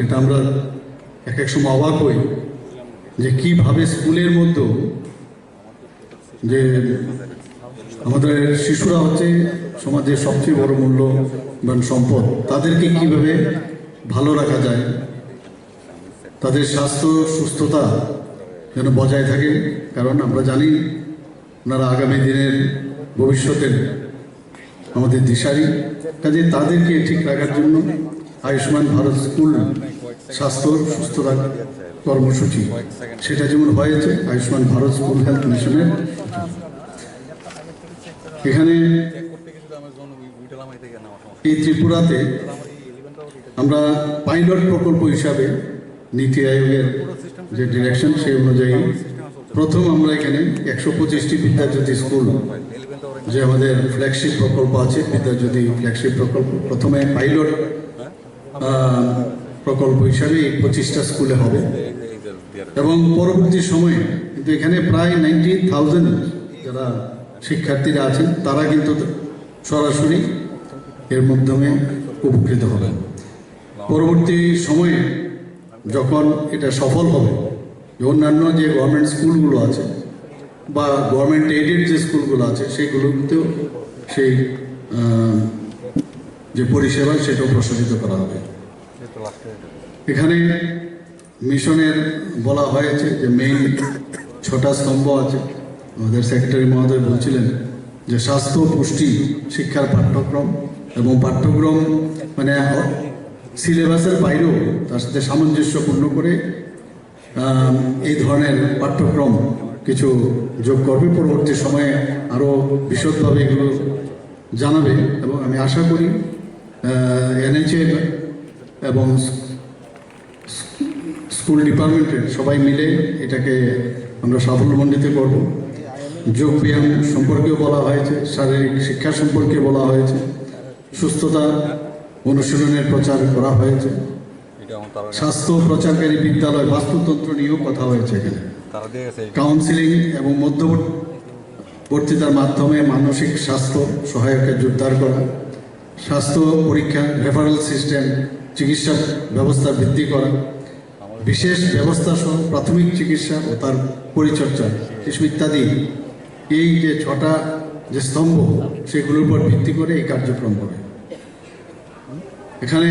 এটা আমরা এক এক সময় অবাক হই যে কীভাবে স্কুলের মধ্যেও যে আমাদের শিশুরা হচ্ছে সমাজের সবচেয়ে বড় মূল্যবান সম্পদ, তাদেরকে কিভাবে ভালো রাখা যায়, তাদের স্বাস্থ্য সুস্থতা যেন বজায় থাকে। কারণ আমরা জানি ওনারা আগামী দিনের ভবিষ্যতের আমাদের দিশারি, কাজে তাদেরকে ঠিক রাখার জন্য আয়ুষ্মান ভারত স্কুল স্বাস্থ্য সুস্থতা কর্মসূচি সেটা যেমন হয়েছে আয়ুষ্মান ভারত স্কুল হেলথ মিশনের। এখানে এই ত্রিপুরাতে আমরা পাইলট প্রকল্প হিসাবে নীতি আয়োগের যে ডিরেকশন সেই অনুযায়ী প্রথম আমরা এখানে 125টি বিদ্যাজ্যোতি স্কুল, যে আমাদের ফ্ল্যাগশিপ প্রকল্প আছে বিদ্যাজ্যোতি ফ্ল্যাগশিপ প্রকল্প, প্রথমে পাইলট প্রকল্প হিসাবে এই 25টা স্কুলে হবে এবং পরবর্তী সময়ে কিন্তু এখানে প্রায় 90,000 যারা শিক্ষার্থীরা আছেন তারা কিন্তু সরাসরি এর মাধ্যমে উপকৃত হবে। পরবর্তী সময়ে যখন এটা সফল হবে, অন্যান্য যে গভর্নমেন্ট স্কুলগুলো আছে বা গভর্নমেন্ট এডেড যে স্কুলগুলো আছে সেগুলোতেও সেই যে পরিষেবা সেটাও প্রসারিত করা হবে। এখানে মিশনের বলা হয়েছে যে মেইন 6টা স্তম্ভ আছে। আমাদের সেক্রেটারি মহোদয় বলছিলেন যে স্বাস্থ্য পুষ্টি শিক্ষার পাঠ্যক্রম এবং পাঠ্যক্রম মানে সিলেবাসের বাইরেও তার সাথে সামঞ্জস্যপূর্ণ করে এই ধরনের পাঠ্যক্রম কিছু যোগ করবে। পরবর্তী সময়ে আরও বিশদভাবে এগুলো জানাবে এবং আমি আশা করি এনএইচএ এবং স্কুল ডিপার্টমেন্টের সবাই মিলে এটাকে আমরা সাফল্যমণ্ডিত করব। যোগ ব্যায়াম সম্পর্কেও বলা হয়েছে, শারীরিক শিক্ষা সম্পর্কে বলা হয়েছে, সুস্থতা অনুশীলনের প্রচার করা হয়েছে, স্বাস্থ্য প্রচারকারী বিদ্যালয় বাস্তুতন্ত্র নিয়েও কথা হয়েছে। এখানে কাউন্সিলিং এবং মধ্যবর্তিতার মাধ্যমে মানসিক স্বাস্থ্য সহায়কে জোরদার করা, স্বাস্থ্য পরীক্ষা রেফারেল সিস্টেম চিকিৎসা ব্যবস্থা বৃদ্ধি করা, বিশেষ ব্যবস্থা সহ প্রাথমিক চিকিৎসা ও তার পরিচর্যা ইত্যাদি, এই যে 6টা যে স্তম্ভ সেগুলোর উপর ভিত্তি করে এই কার্যক্রম হবে। এখানে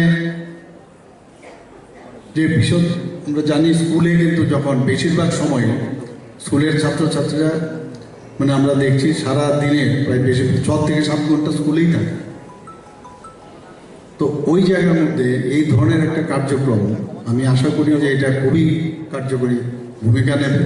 যে বিষয় আমরা জানি স্কুলে কিন্তু যখন বেশিরভাগ সময় স্কুলের ছাত্রছাত্রীরা মানে আমরা দেখছি সারা দিনে প্রায় বেশি 6 থেকে 7 ঘন্টা স্কুলেই থাকে। তো ওই জায়গার মধ্যে এই ধরনের একটা কার্যক্রম আমি আশা করি যে এটা খুবই কার্যকরী ভূমিকা নেবে